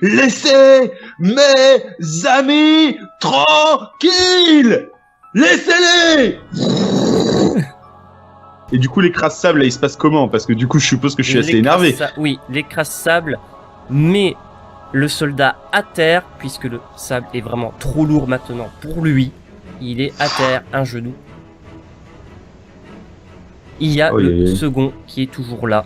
Laissez mes amis tranquilles. Laissez-les. Et du coup, l'écrase-sable, là, il se passe comment? Parce que du coup, je suppose que je suis assez énervé. Oui, l'écrase-sable met le soldat à terre, puisque le sable est vraiment trop lourd maintenant pour lui. Il est à terre, un genou. Il y a le second qui est toujours là.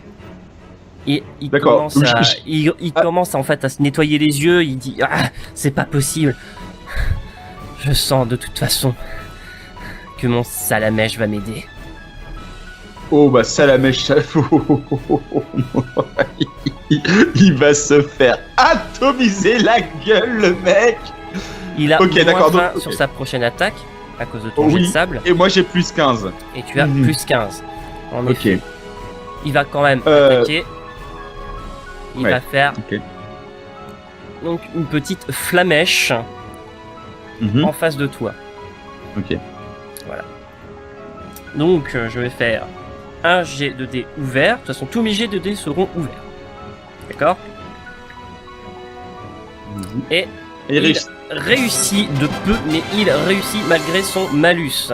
Et il commence en fait à se nettoyer les yeux. Il dit c'est pas possible. Je sens de toute façon que mon Salamèche va m'aider. Oh bah Salamèche, il va se faire atomiser la gueule, le mec. Il a moins 20 sur sa prochaine attaque à cause de ton jet de sable. Et moi j'ai plus 15. Et tu as plus 15. En effet. Il va quand même attaquer. Il va faire donc une petite flamèche en face de toi. Ok. Voilà. Donc je vais faire un jet de dés ouvert. De toute façon, tous mes jets de dés seront ouverts. D'accord. Et il réussit de peu, mais il réussit malgré son malus.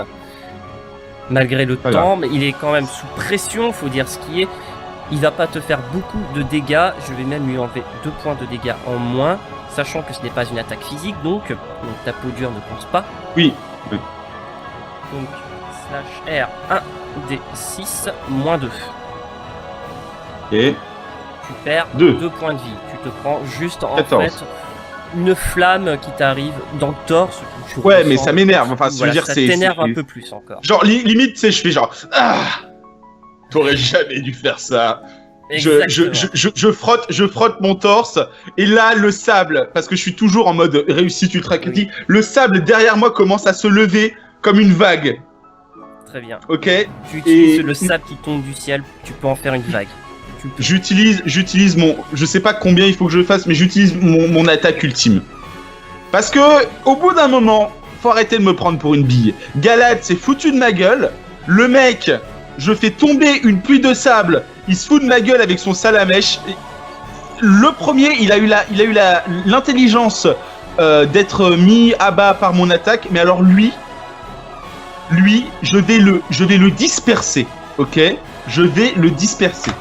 Malgré le temps, mais il est quand même sous pression, faut dire ce qui est. Il va pas te faire beaucoup de dégâts. Je vais même lui enlever 2 points de dégâts en moins, sachant que ce n'est pas une attaque physique, donc ta peau dure ne pense pas. Oui. Donc, slash R, 1 des 6, moins 2. Et tu perds 2 points de vie. Tu te prends juste en 14. Fait une flamme qui t'arrive dans le torse. Ouais, mais ça m'énerve. Enfin, voilà, ça t'énerve un peu plus encore. Genre, limite, tu sais, je fais genre... T'aurais jamais dû faire ça. Je frotte mon torse. Et là, le sable, parce que je suis toujours en mode réussite ultra critique, le sable derrière moi commence à se lever comme une vague. Très bien. Ok. Tu utilises le sable qui tombe du ciel, tu peux en faire une vague. J'utilise mon... Je sais pas combien il faut que je fasse, mais j'utilise mon attaque ultime. Parce que, au bout d'un moment, faut arrêter de me prendre pour une bille. Galad s'est foutu de ma gueule. Le mec, je fais tomber une pluie de sable. Il se fout de ma gueule avec son Salamèche. Le premier, il a eu l'intelligence d'être mis à bas par mon attaque. Mais alors lui, je vais le disperser. Ok? Je vais le disperser.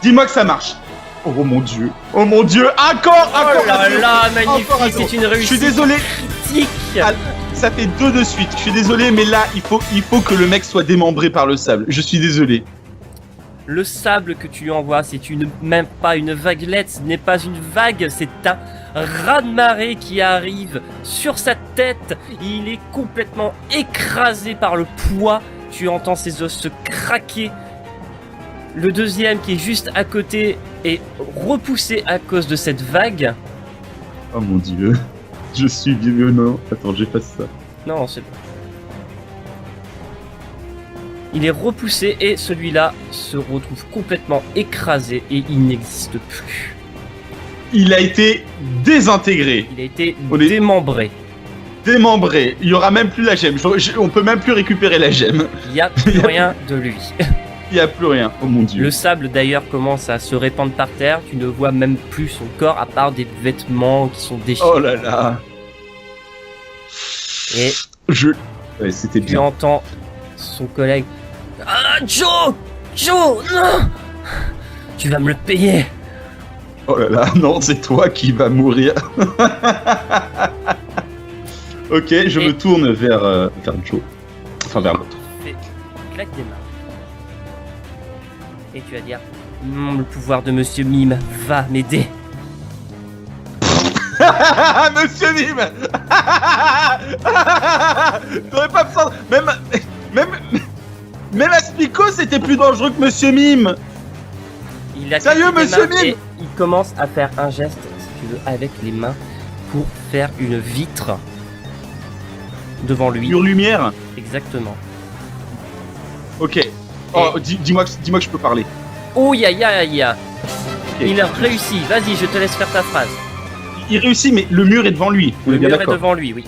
Dis-moi que ça marche. Oh mon dieu. Oh mon dieu. Encore. Oh là là, magnifique. C'est une réussite. Je suis désolé. Critique. Ça fait 2 de suite. Je suis désolé, mais là, il faut que le mec soit démembré par le sable. Je suis désolé. Le sable que tu lui envoies, c'est même pas une vaguelette. Ce n'est pas une vague. C'est un raz-de-marée qui arrive sur sa tête. Il est complètement écrasé par le poids. Tu entends ses os se craquer. Le deuxième qui est juste à côté est repoussé à cause de cette vague. Oh mon dieu. Je suis violent. Attends, j'efface ça. Non, c'est bon. Il est repoussé et celui-là se retrouve complètement écrasé et il n'existe plus. Il a été désintégré. Il a été démembré. Démembré. Il y aura même plus la gemme. On peut même plus récupérer la gemme. Il n'y a plus rien de lui. Il n'y a plus rien, oh mon dieu. Le sable d'ailleurs commence à se répandre par terre, tu ne vois même plus son corps à part des vêtements qui sont déchirés. Oh là là. Et ouais, c'était bien. Tu entends son collègue. Ah Joe, non, tu vas me le payer. Oh là là, non, c'est toi qui vas mourir. Ok, je me tourne vers Joe. Enfin vers l'autre. Claque des mains. Et tu vas dire, le pouvoir de Monsieur Mime va m'aider. Monsieur Mime. T'aurais pas besoin... Même Aspico, c'était plus dangereux que Monsieur Mime. Sérieux, Monsieur Mime. Il commence à faire un geste, si tu veux, avec les mains pour faire une vitre devant lui. Une lumière. Exactement. Ok. Oh, dis-moi que je peux parler. Oh, ya. Okay. Il a réussi. Vas-y, je te laisse faire ta phrase. Il réussit, mais le mur est devant lui. Le mur est devant lui, oui.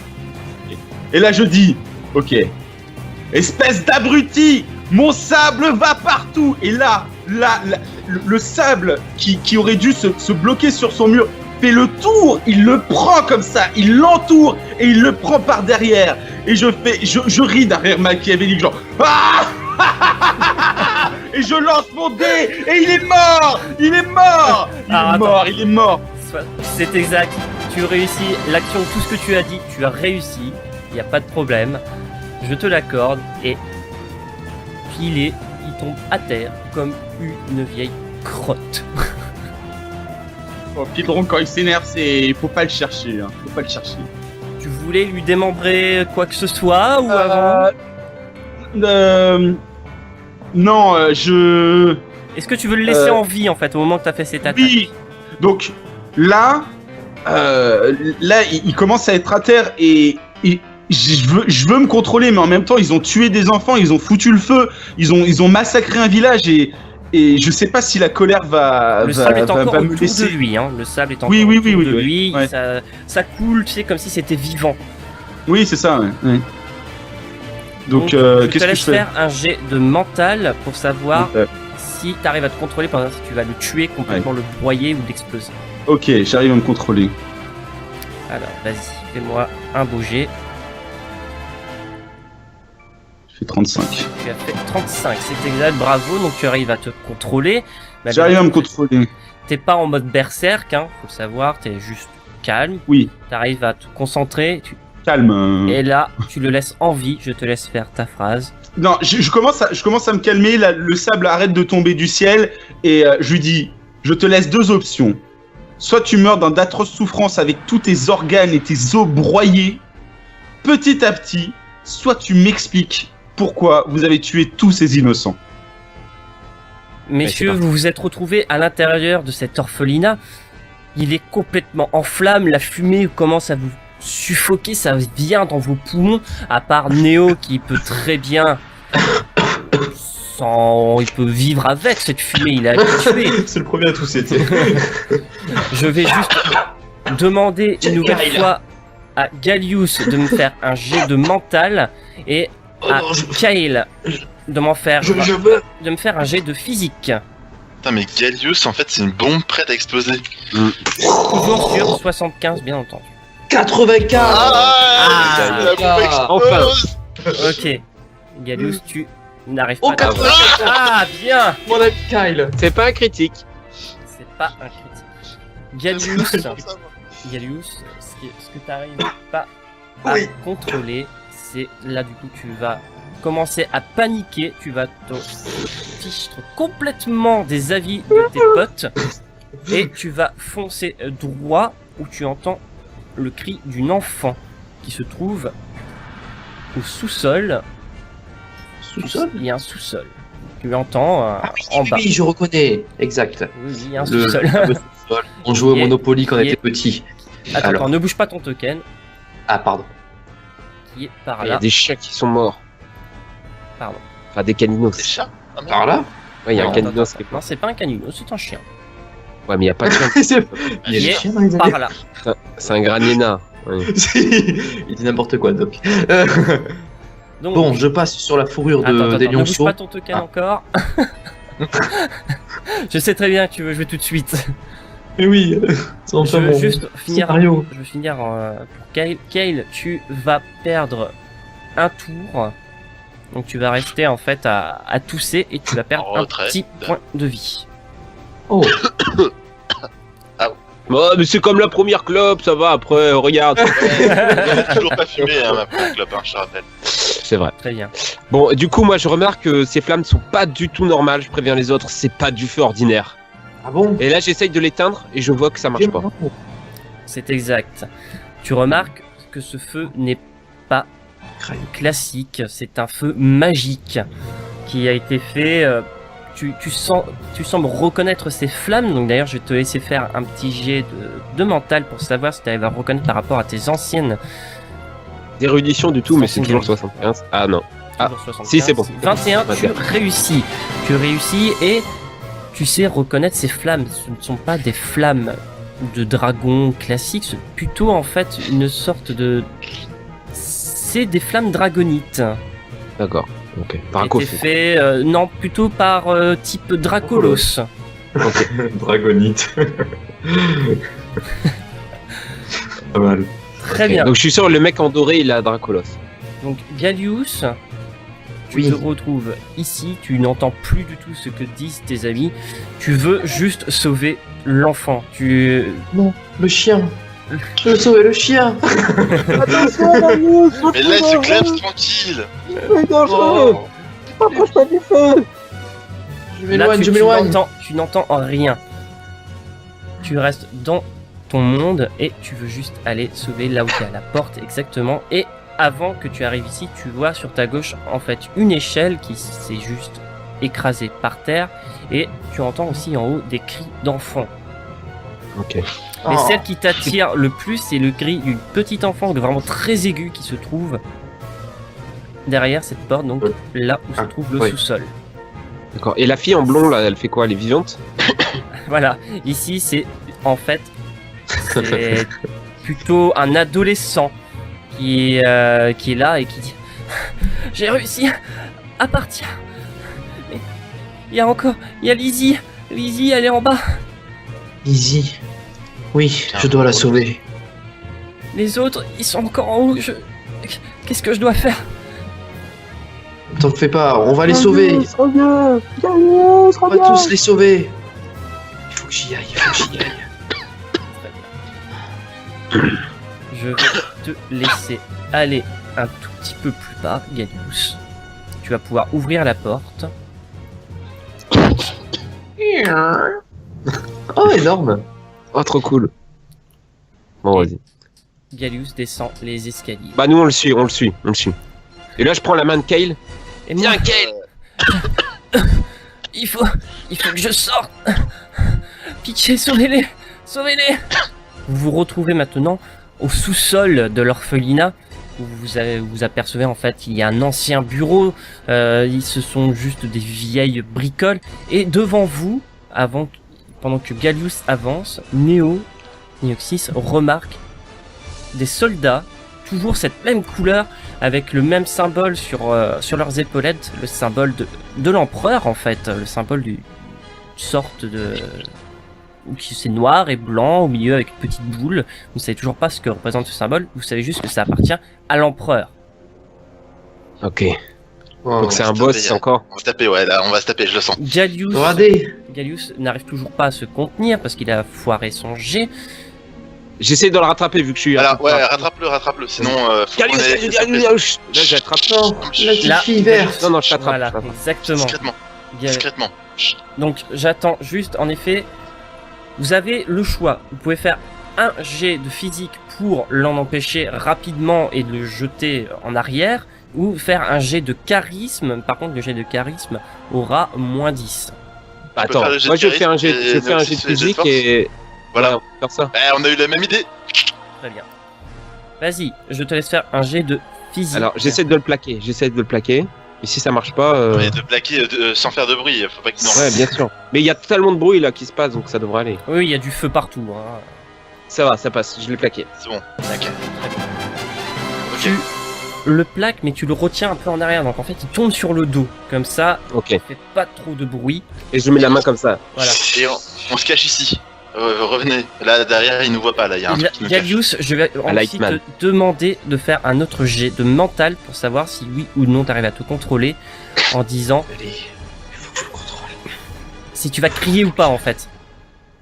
Et là, je dis, ok. Espèce d'abruti, mon sable va partout. Et là, le sable qui aurait dû se bloquer sur son mur fait le tour, il le prend comme ça, il l'entoure et il le prend par derrière. Et je ris derrière Machiavelli, genre ah et je lance mon dé et il est mort, il est mort, il est mort. C'est exact. Tu réussis l'action, tout ce que tu as dit, tu as réussi. Il n'y a pas de problème. Je te l'accorde et il tombe à terre comme une vieille crotte. Oh, Pidron, quand il s'énerve, faut pas le chercher, hein. Faut pas le chercher. Tu voulais lui démembrer quoi que ce soit ou avant Non, Est-ce que tu veux le laisser en vie en fait au moment que tu as fait cette attaque? Oui. Donc là, il commence à être à terre et je veux me contrôler, mais en même temps, ils ont tué des enfants, ils ont foutu le feu, ils ont massacré un village et je sais pas si la colère va Le sable est encore me autour laisser. de lui, hein. Le sable est encore Oui, autour de oui, lui. ouais. Ça coule, tu sais, comme si c'était vivant. Oui, c'est ça. Ouais. Donc, je qu'est-ce te que laisse je fais? faire un jet de mental pour savoir Ok. si tu arrives à te contrôler, par exemple si tu vas le tuer, complètement le broyer ou l'exploser. Ok, j'arrive à me contrôler. Alors, vas-y, fais-moi un beau jet. Je fais 35. Tu as fait 35, c'est exact, bravo, donc tu arrives à te contrôler. Mais J'arrive à me contrôler. T'es pas en mode berserk, hein, faut le savoir, t'es juste calme. Oui, T'arrives à te concentrer, calme. et là, tu le laisses en vie, je te laisse faire ta phrase. Non, je commence à me calmer. Là, le sable arrête de tomber du ciel et je lui dis, je te laisse deux options. Soit tu meurs dans d'atroces souffrances avec tous tes organes et tes os broyés, petit à petit, soit tu m'expliques pourquoi vous avez tué tous ces innocents. Messieurs, vous vous êtes retrouvés à l'intérieur de cet orphelinat. Il est complètement en flammes, la fumée commence à vous suffoquer, ça vient dans vos poumons, à part Néo qui peut très bien... il peut vivre avec cette fumée, il est habitué. C'est le premier à tousser. Je vais juste demander une nouvelle fois à Gallius de me faire un jet de mental et à Kyle de me faire un jet de physique. Putain, mais Gallius, en fait, c'est une bombe prête à exploser. Toujours sur 75, bien entendu. 84. La bombe explose. Ok. Gallius, tu n'arrives Oh, pas à... 84. Ah, bien. Mon ami Kyle. C'est pas un critique. C'est pas un critique. Gallius, ce que tu n'arrives pas à contrôler, c'est là du coup tu vas commencer à paniquer, tu vas te fichtre complètement des avis de tes potes et tu vas foncer droit où tu entends le cri d'une enfant qui se trouve au sous-sol. Sous-sol. Il y a un sous-sol. Tu entends en bas. Oui, je reconnais. Exact. Oui, il y a un Le sous-sol. fameux sous-sol. On jouait au Qui est- Monopoly quand on qui était est- petit. Attends, Alors. attends, ne bouge pas ton token Ah, pardon. qui est par Il y a là. des chiens qui sont morts. Pardon. Enfin, des caninos. Des chats. Ah, merde. Par là. Ouais, il y a Non, un caninos attends, qui est Non, mort. c'est pas un canino, c'est un chien. Ouais, mais il y a pas de chien. Il y a Qui des est chiens dans les Par là. C'est un granina. Ouais. Il dit n'importe quoi, Doc. Donc, Bon, je passe sur la fourrure attends, des ne bouge lionceaux. pas ton token Ah. encore. Je sais très bien que tu veux jouer tout de suite. Mais oui, c'est Je veux juste finir. scénario. Je veux finir pour Kyle. Kyle, tu vas perdre un tour. Donc tu vas rester en fait à tousser et tu vas perdre En un retrait. petit point de vie. Oh, Oh, mais c'est comme la première clope, ça va. Après, regarde. J'ai toujours pas fumé, hein, ma première clope, hein, je te rappelle. C'est vrai. Très bien. Bon, du coup, moi, je remarque que ces flammes sont pas du tout normales. Je préviens les autres, c'est pas du feu ordinaire. ah bon. Et là, j'essaye de l'éteindre et je vois que ça marche pas. C'est exact. Tu remarques que ce feu n'est pas classique, c'est un feu magique qui a été fait. Tu sembles reconnaître ces flammes, donc d'ailleurs je vais te laisser faire un petit jet de mental pour savoir si tu arrives à reconnaître par rapport à tes anciennes. D'érudition du tout, mais c'est toujours 75. Ah non. Ah, toujours 75. si, c'est bon. 21, tu 21. réussis. Tu réussis et tu sais reconnaître ces flammes. Ce ne sont pas des flammes de dragon classiques, c'est plutôt en fait une sorte de... C'est des flammes dragonites. D'accord. Ok. Qui Draco, étaient fait, non, plutôt par type Dracolos. Dragonite. Pas mal. Très Ok. bien. Donc je suis sûr, le mec en doré, il a Dracolos. Donc Gallius, tu Oui. te retrouves ici, tu n'entends plus du tout ce que disent tes amis. Tu veux juste sauver l'enfant. Tu Non, le chien. Je veux sauver le chien. Attention, Marius, Mais là, il se clapse tranquille. c'est dangereux. Approche pas du feu. Je là, m'éloigne, je m'éloigne. tu n'entends rien. Tu restes dans ton monde et tu veux juste aller sauver là où tu es à la porte exactement. Et avant que tu arrives ici, tu vois sur ta gauche en fait une échelle qui s'est juste écrasée par terre et tu entends aussi en haut des cris d'enfants. Ok. Mais Oh. celle qui t'attire le plus, c'est le cri d'une petite enfant vraiment très aiguë qui se trouve derrière cette porte, donc là où se trouve le oui. sous-sol. D'accord. Et la fille en blond, là, elle fait quoi? Elle est vivante? Voilà, ici c'est en fait c'est plutôt un adolescent qui est là et qui dit j'ai réussi à partir. Mais il y a Lizzie, elle est en bas. Easy. Oui, je dois la sauver. Les autres, ils sont encore en haut. Qu'est-ce que je dois faire? T'en fais pas, on va les sauver. Reviens. On va tous les sauver. Il faut que j'y aille, il faut que j'y aille. Je vais te laisser aller un tout petit peu plus bas, Gallius. Tu vas pouvoir ouvrir la porte. Oh, énorme. Oh, trop cool. Bon, vas-y. Gallius descend les escaliers. Bah, nous, on le suit. Et là, je prends la main de Kale. Et moi, Kale. il faut que je sorte. Pitié, sauvez-les. Vous vous retrouvez maintenant au sous-sol de l'orphelinat où vous apercevez en fait il y a un ancien bureau. Ce sont juste des vieilles bricoles et devant vous, pendant que Gallius avance, Neoxys remarque des soldats, toujours cette même couleur, avec le même symbole sur leurs épaulettes, le symbole de l'empereur en fait, le symbole d'une sorte de... c'est noir et blanc au milieu avec une petite boule. Vous savez toujours pas ce que représente ce symbole, vous savez juste que ça appartient à l'empereur. Ok. Oh. Donc c'est un se boss taper, encore. On va se taper, ouais, là, on va se taper, je le sens. Regardez. Gallius n'arrive toujours pas à se contenir parce qu'il a foiré son jet. J'essaie de le rattraper vu que je suis. Voilà, ouais, rattrape-le, sinon, faut qu'on aille se taper Gallius. Là, j'attrape. Non, la petite fille verte. Non, je t'attrape. Voilà, exactement. discrètement, Gal- discrètement. Chut. Donc j'attends juste, en effet, vous avez le choix. Vous pouvez faire un jet de physique pour l'en empêcher rapidement et de le jeter en arrière, ou faire un jet de charisme. Par contre, le jet de charisme aura moins 10. Attends, faire le jet moi de je fais un charisme jet, et je fais un aussi jet de le jet de physique force. et Voilà. Ouais, on peut faire ça. Eh, on a eu la même idée. Très bien. Vas-y, je te laisse faire un jet de physique. Alors j'essaie de le plaquer, Et si ça marche pas, Mais de plaquer sans faire de bruit, faut pas qu'il nous ouais, bien sûr. Mais il y a tellement de bruit là qui se passe, donc ça devrait aller. Oui, il y a du feu partout. Hein. Ça va, ça passe. Je l'ai plaqué. C'est bon. Ok. Tu le plaques, mais tu le retiens un peu en arrière. Donc en fait, il tombe sur le dos. Comme ça, Ok. il fait pas trop de bruit. Et je mets la main comme ça. Voilà. Et on se cache ici. Revenez. Là, derrière, il nous voit pas. Là, il y a un truc qui nous cache. Gallius, je vais aussi Lightman. te demander de faire un autre jet de mental pour savoir si oui ou non tu arrives à te contrôler en disant Allez, il faut que je le contrôle. si tu vas crier ou pas en fait.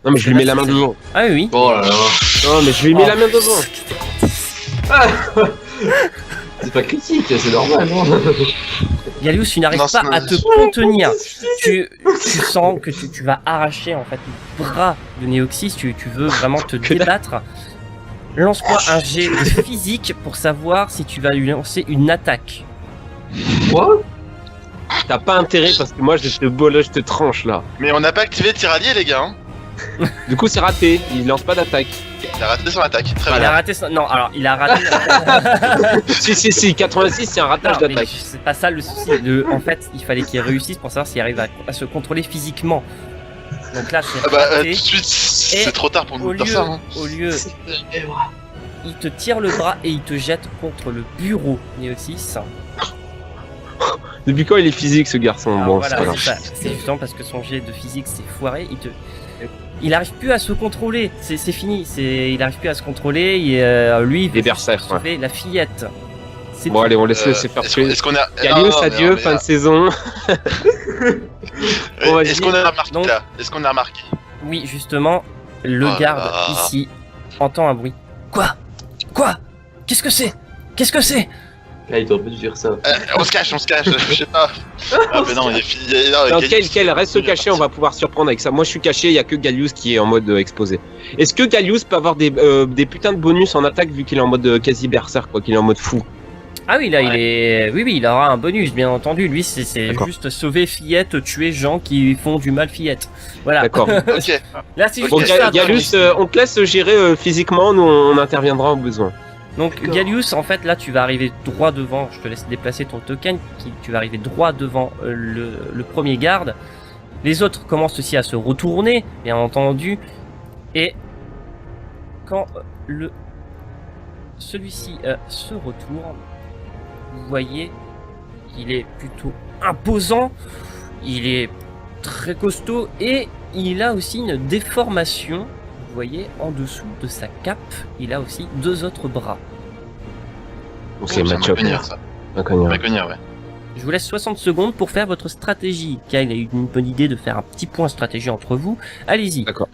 Non, mais je lui mets la main devant. Ah oui. Oh là là. Non, mais je lui mets Oh. la main devant. C'est pas critique, c'est normal, non? Gallius, tu n'arrives Non, pas c'est- à te contenir. Tu sens que tu vas arracher en fait le bras de Neoxys. Tu veux vraiment te Que dalle. débattre. Lance-moi un jet de physique pour savoir si tu vas lui lancer une attaque. Quoi? T'as pas intérêt parce que moi je te tranche là. Mais on n'a pas activé le tir allié, les gars. Hein. Du coup, c'est raté. Il lance pas d'attaque. Il a raté son attaque. Très Il bien. a raté son... Non, alors il a raté... si, 86, c'est un ratage Non, mais d'attaque. c'est pas ça le souci. En fait, il fallait qu'il réussisse pour savoir s'il arrive à se contrôler physiquement. Donc là, c'est Ah bah, raté. tout de suite, Et c'est trop tard pour au nous lieu, faire ça. Hein. il te tire le bras et il te jette contre le bureau, Neoxys. Depuis quand il est physique ce garçon? Alors Bon, voilà, c'est pas grave. c'est ça. C'est justement parce que son jet de physique s'est foiré. il arrive plus à se contrôler. C'est fini. Il arrive plus à se contrôler. Et lui, il Les veut berserk, sauver la fillette. C'est Bon, tout. allez, on laisse se faire tuer. Est-ce qu'on a. Galius, Ah, adieu, mais, fin de saison. Bon, vas-y. Est-ce qu'on a remarqué Donc- là? Est-ce qu'on a remarqué? Oui, justement, le Oh là garde là. ici entend un bruit. Quoi? Qu'est-ce que c'est? Là, il doit pas dû dire ça. On se cache, je sais pas. Ah, mais non, il est fini. Non, quel reste se cacher, on va pouvoir surprendre avec ça. Moi je suis caché, il y a que Galius qui est en mode exposé. Est-ce que Galius peut avoir des putains de bonus en attaque vu qu'il est en mode quasi berserk, quoi, qu'il est en mode fou? Ah oui, là, il est. Oui, il aura un bonus, bien entendu. Lui, c'est D'accord. juste sauver fillette, tuer gens qui font du mal fillette. Voilà. D'accord. Ok. Là, c'est juste Bon, ça. Galius, on te laisse gérer physiquement, nous on interviendra au besoin. Donc, D'accord. Galius, en fait, là, tu vas arriver droit devant. Je te laisse déplacer ton token. Tu vas arriver droit devant le premier garde. Les autres commencent aussi à se retourner, bien entendu. Et quand celui-ci se retourne, vous voyez, il est plutôt imposant. Il est très costaud et il a aussi une déformation. Vous voyez, en dessous de sa cape, il a aussi 2 autres bras. Donc c'est Ça match-up. va venir, ça. On va cogner. Va venir, ouais. Je vous laisse 60 secondes pour faire votre stratégie. Kyle a eu une bonne idée de faire un petit point stratégie entre vous. Allez-y. D'accord.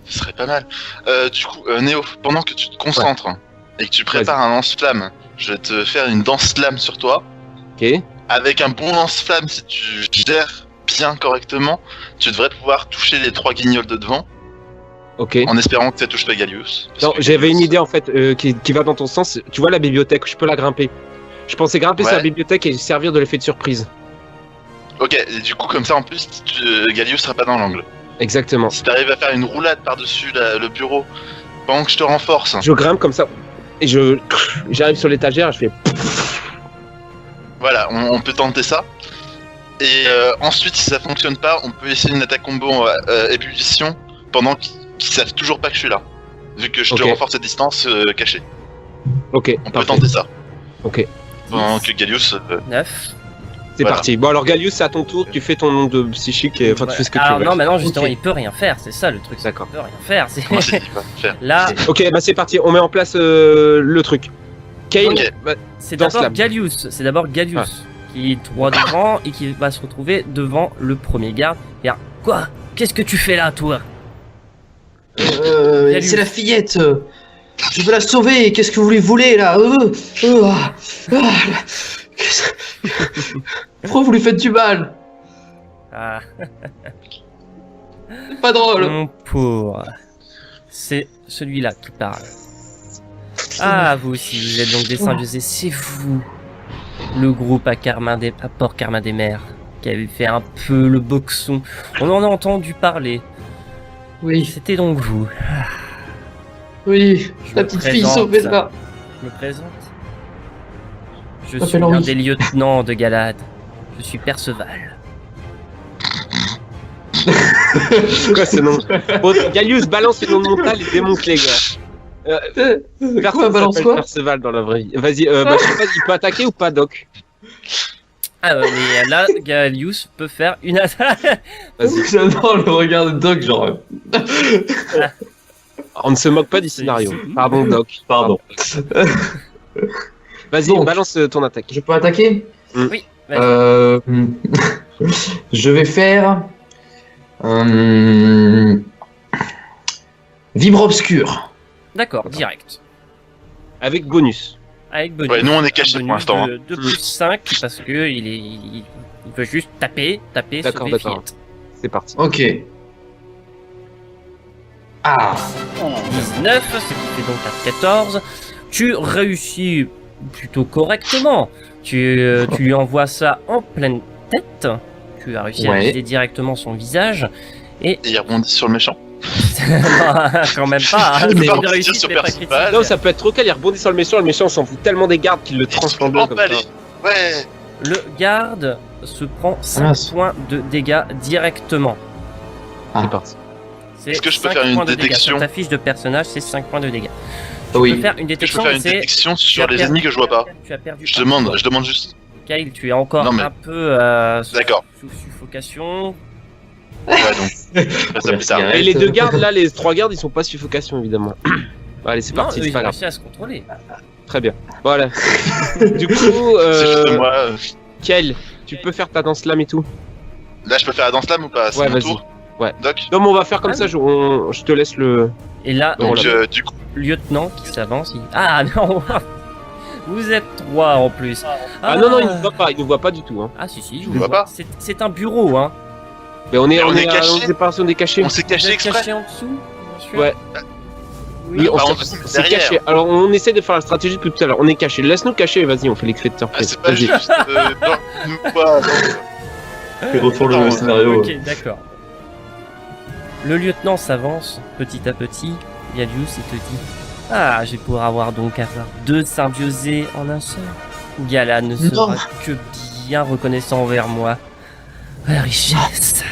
Ce serait pas mal. Du coup, Néo, pendant que tu te concentres et que tu prépares un lance-flamme, je vais te faire une danse-flamme sur toi. Ok. Avec un bon lance-flamme, si tu gères bien correctement, tu devrais pouvoir toucher les 3 guignols de devant, Ok. en espérant que ça touche pas Galius. Parce Non, que j'avais Galius- une idée en fait qui va dans ton sens. Tu vois la bibliothèque, je peux la grimper. Je pensais grimper sur Ouais. la bibliothèque et servir de l'effet de surprise. Ok, et du coup, comme ça, en plus, Galius sera pas dans l'angle. Exactement. Si t'arrives à faire une roulade par-dessus le bureau, pendant que je te renforce, Je grimpe comme ça et j'arrive sur l'étagère et je fais. voilà, on peut tenter ça. Et ensuite, si ça fonctionne pas, on peut essayer une attaque combo ébullition pendant qu'ils savent toujours pas que je suis là. Vu que je te Ok. renforce à distance cachée. Ok. On peut parfait. tenter ça. Ok. Pendant que Galius. 9. C'est Voilà. parti. Bon alors Galius, c'est à ton tour. Tu fais ton nom de psychique et enfin tu fais ce que tu Alors veux. non, maintenant justement, Ok. il peut rien faire. C'est ça le truc. c'est D'accord. qu'il peut rien faire. C'est- Comment c'est dit pas faire. Là, Ok, bah c'est parti. On met en place le truc. Kane. Ok. bah, c'est Danse d'abord lame. Galius. C'est d'abord Galius qui est droit devant et qui va se retrouver devant le premier garde. Et alors, quoi? Qu'est-ce que tu fais là, toi? Salut. C'est la fillette. Je veux la sauver. Qu'est-ce que vous lui voulez là qu'est-ce- Pourquoi vous lui faites du mal? Ah, C'est pas drôle. mon pauvre. C'est celui-là qui parle. Ah, vous aussi, vous êtes donc des Saint-José. C'est vous, le groupe à Port Carmin des Mers, qui avait fait un peu le boxon. On en a entendu parler. Oui, C'était donc vous. oui. Je La me petite fille présente. sauvée là. Je me présente. Je m'appelle suis Henri. un des lieutenants de Galade. Je suis Perceval. Quoi ce nom? Bon, Galius balance le nom de montal et démonte les gars. Quoi, Personne balance s'appelle quoi? Perceval dans la vraie vie. Vas-y, bah, je sais pas, il peut attaquer ou pas, Doc? Ah mais là, Galius peut faire une attaque. Vas-y. J'adore le regard de Doc, genre. On ne se moque pas du scénario. Pardon, Doc. Pardon. Vas-y, Donc. balance ton attaque. Je peux attaquer? Oui. vas-y. Je vais faire. Vibre obscur. D'accord, direct. Avec bonus. Avec bonus. Ouais, nous on est cachés pour Bonus l'instant. de, de plus 5 parce que il veut juste taper, D'accord, sauver d'accord. fillette. C'est parti. Ok. Ah. 19, ce qui fait donc un 14. Tu réussis plutôt correctement. Tu lui envoies ça en pleine tête. Tu as réussi à Ouais. viser directement son visage. Et il rebondit sur le méchant. Non, quand même pas. Hein. Mais C'est une rebondir réussite, sur mais pas Perceval. critique. Non, ça peut être trop calme, il rebondit sur le méchant s'en fout tellement des gardes qu'il le transforme en comme ça. Emballé. Ouais. Le garde se prend 5 Mince. points de dégâts directement. C'est parti. C'est Est-ce que je peux 5 faire une points de dégâts. détection Sur ta fiche de personnage, c'est 5 points de dégâts. Tu peux Oui. faire une Je peux détection, faire mais une c'est... détection tu sur as les perdu- ennemis que je vois pas. Tu as perdu. Je un demande, point. je demande juste. Kyle, tu es encore Non, mais- un peu sous D'accord. suffocation. Ouais, donc. Je ferai ça plus tard. Et les 2 gardes là, les 3 gardes, ils sont pas suffocation évidemment. Allez, c'est Non, parti, eux, c'est ils pas ont grave. réussi à se contrôler. Très bien. Voilà. Du coup, C'est juste moi. Kel, tu peux faire ta danse lame et tout. Là, je peux faire la danse lame ou pas? C'est Ouais, mon vas-y. tour. Ouais. Doc. Non, mais on va faire comme Ah, ça, oui. je te laisse le. Et là, Donc, Du coup, lieutenant qui s'avance. Ah non, vous êtes 3 en plus. Ah non, non, il nous voit pas, il nous voit pas du tout. Hein. Ah si si, je vous vous vois vois. pas. C'est un bureau, hein. Mais on est, Mais on on est, est à caché. une séparation des cachés. on s'est Vous caché êtes exprès. caché en dessous, monsieur. Ouais. Oui, Bah, on s'est est derrière. caché. Alors on essaie de faire la stratégie depuis tout à l'heure. On est caché. Laisse-nous cacher, vas-y, on fait les clés de Ah, surprise. c'est pas Vas-y. juste. Nous pas. Et retourne le Non, scénario. Ok, d'accord. Le lieutenant s'avance petit à petit. Gallius, il te dit: ah, je vais pouvoir avoir 2 symbiosés en un seul. Galan ne sera que bien reconnaissant envers moi. La richesse.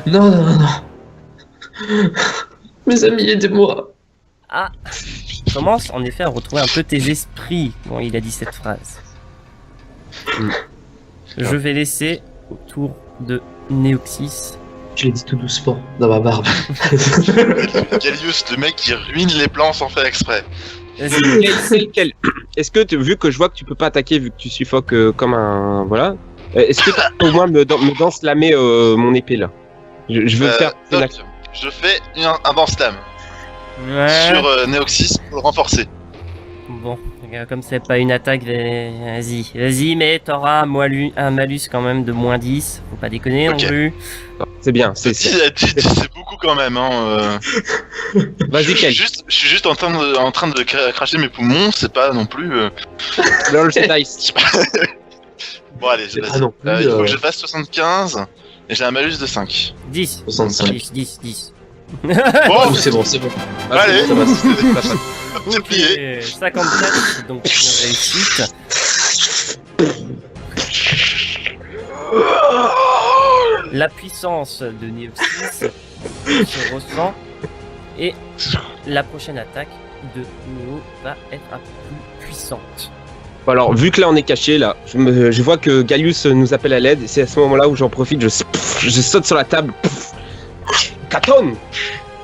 Non, non, non. Mes amis, aidez-moi. Ah, tu commences en effet à retrouver un peu tes esprits quand il a dit cette phrase. Je vais laisser au tour de Néoxys. Je l'ai dit tout doucement, dans ma barbe. Gallius, le mec qui ruine les plans sans faire exprès. Vas-y. C'est lequel Est-ce que, vu que je vois que tu peux pas attaquer, vu que tu suffoques comme un. Voilà. Est-ce que tu peux au moins me danse lamer mon épée là je veux faire une Doc, action. je fais un dance slam Ouais. sur Neoxys pour le renforcer. Bon, comme c'est pas une attaque, vas-y, mais t'auras un malus quand même de moins 10. Faut pas déconner non Ok. plus. C'est bien, c'est. 10, c'est beaucoup quand même. Hein. Vas-y, Kel. Je suis juste en train de cracher mes poumons, c'est pas non plus. Roll the dice. Bon, allez, C'est vas-y. pas non plus, Il faut que je fasse 75 et j'ai un malus de 5. 10. 65. 10. Bon, Oh, c'est bon, c'est bon. allez, Ça passe. c'est Ok, plié. 54, donc une réussite. La puissance de Neoxys se ressent et la prochaine attaque de Neo va être un peu plus puissante. Bon, alors, vu que là on est caché, là, je vois que Gallius nous appelle à l'aide, et c'est à ce moment-là où j'en profite, je saute sur la table, Katon,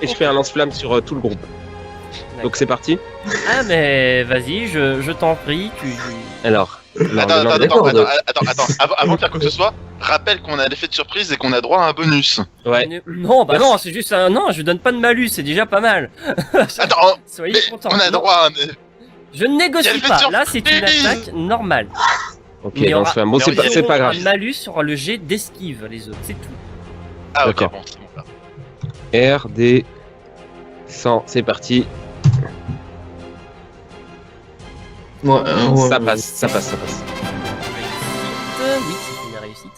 et je fais un lance-flamme sur tout le groupe. Donc c'est parti. Ah mais vas-y, je t'en prie, Alors, Attends, d'accord, avant de faire quoi que ce soit, rappelle qu'on a l'effet de surprise et qu'on a droit à un bonus. ouais. Non, bah non, c'est juste un... Non, je donne pas de malus, c'est déjà pas mal. Attends, Soyez mais contents. on a Non, droit à un... je ne Il y a négocie le fait pas, de là c'est une surprise. attaque normale. Ok, Mais il y aura- lance-flamme. Bon, mais c'est il y a- pas grave. Un malus sur le jet d'esquive, les autres, c'est tout. Ah, ok, D'accord. bon, c'est bon là. R, D, 100, c'est parti. Ouais, Ça passe. Réussite, oui, c'est une réussite.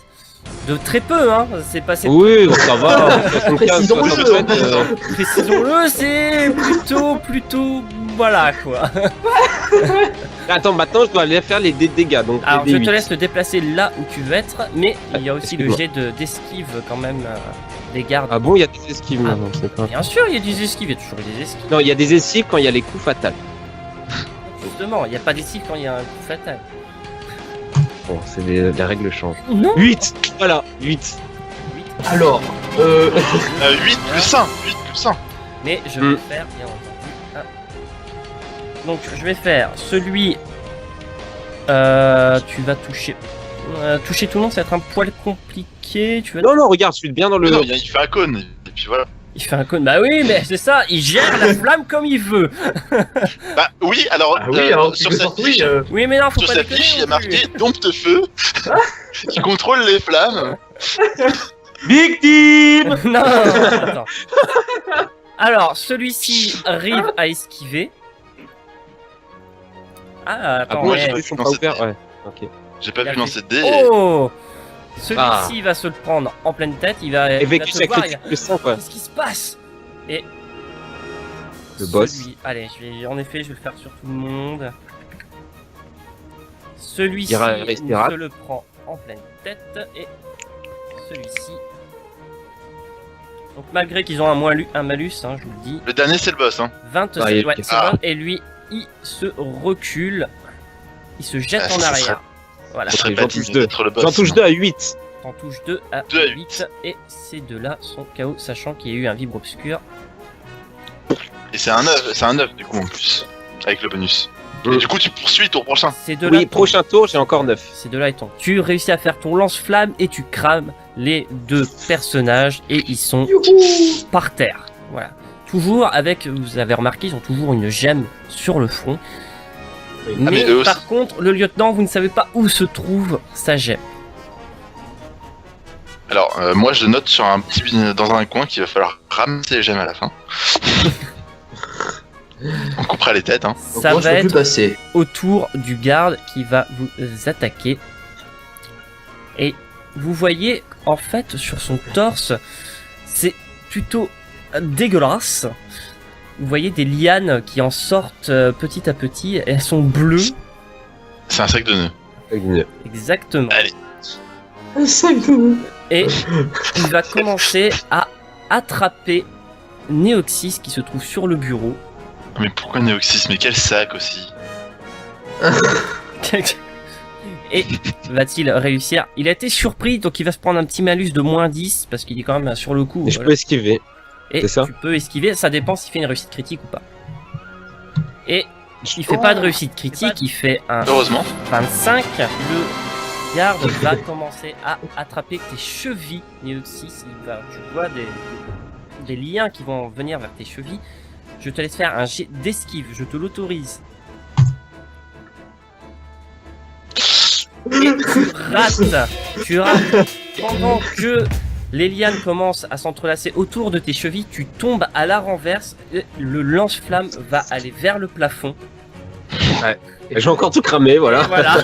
De très peu, hein, c'est passé... Oui, bon, ça va. 75, Précisons-le. 67, Précisons-le, c'est plutôt... Voilà, quoi. Attends, maintenant je dois aller faire les dégâts. Donc, Alors, les je D8. te laisse te déplacer là où tu veux être, mais il y a aussi le excuse-moi. jet d'esquive, quand même, des gardes. Ah bon, il y a des esquives Ah. maintenant, c'est pas. Bien sûr, il y a des esquives, il y a toujours des esquives. Non, il y a des esquives quand il y a les coups fatals. Justement, il n'y a pas d'esquive quand il y a un coup fatal. Bon, c'est les règles changent. Non 8 Voilà, 8. Alors, 8 plus 1, 8 plus 1. Mais je vais faire, bien entendu, donc je vais faire celui... tu vas toucher... toucher tout le monde, ça va être un poil compliqué. Tu vas... Non, non, regarde, je suis bien dans le. Non, il fait un cône, et puis voilà. Il fait un cône. Bah oui, mais c'est ça, il gère la flamme comme il veut. Bah oui, alors, ah oui, alors, sur sa fiche, Oui, mais non, faut sur pas sa déconner fiche, il y a non plus. marqué dompte-feu, qui contrôle les flammes. Victime. Non, attends. Alors, celui-ci arrive à esquiver. Ah, attends, bon, ouais. j'ai Ils sont dans pas cette- ouverts, ouais. Ok. J'ai pas Il a vu fait- lancer de dés. Oh celui-ci va se le prendre en pleine tête, il va, Et il va vécu te sa voir, critique de sang, quoi. qu'est-ce qui se passe? Et Le boss. Allez, en effet, je vais le faire sur tout le monde. Celui-ci Il restera. se le prend en pleine tête et celui-ci. Donc malgré qu'ils ont un malus, hein, je vous le dis, Le dernier, c'est le boss, hein. 27, Ah, il est ouais, ok. c'est bon. Et lui, il se recule, il se jette Ah, en ça arrière. serait- Voilà. Ça serait J'en pas touche digne deux. d'être le boss. J'en touche 2 à 8. T'en touches 2 à 2 à 8 et ces deux-là sont KO, sachant qu'il y a eu un vibre obscur. Et c'est un 9 du coup en plus, avec le bonus. Et du coup tu poursuis tour prochain. Ces deux-là Oui, prochain tour, j'ai encore 9. Ces deux-là étant. Tu réussis à faire ton lance-flamme et tu crames les deux personnages et ils sont par terre. Voilà. Toujours avec, vous avez remarqué, ils ont toujours une gemme sur le front. mais Mais eux aussi. par contre, le lieutenant, vous ne savez pas où se trouve sa gemme. Alors moi je note sur un petit dans un coin qu'il va falloir ramasser les gemmes à la fin. On coupera les têtes hein. Donc Ça moi, je va peux plus être passer. au tour du garde qui va vous attaquer. Et vous voyez, en fait, sur son torse, c'est plutôt dégueulasse. Vous voyez des lianes qui en sortent petit à petit. Elles sont bleues. C'est un sac de nœuds. Exactement. Allez. Et il va commencer à attraper Néoxys qui se trouve sur le bureau. Mais pourquoi Néoxys? Mais quel sac aussi. Et va-t-il réussir? Il a été surpris, donc il va se prendre un petit malus de moins 10 parce qu'il est quand même sur le coup. Et je Voilà. peux esquiver. Et c'est ça tu peux esquiver, ça dépend s'il fait une réussite critique ou pas. Et il fait pas de réussite critique, il fait un Heureusement. 25. Le garde va commencer à attraper tes chevilles, Néoxys. Tu vois des liens qui vont venir vers tes chevilles. Je te laisse faire un jet d'esquive, je te l'autorise. Et tu rates. Pendant que les lianes commencent à s'entrelacer autour de tes chevilles, tu tombes à la renverse. Et le lance-flamme va aller vers le plafond. Et j'ai encore tout cramé, voilà. Voilà.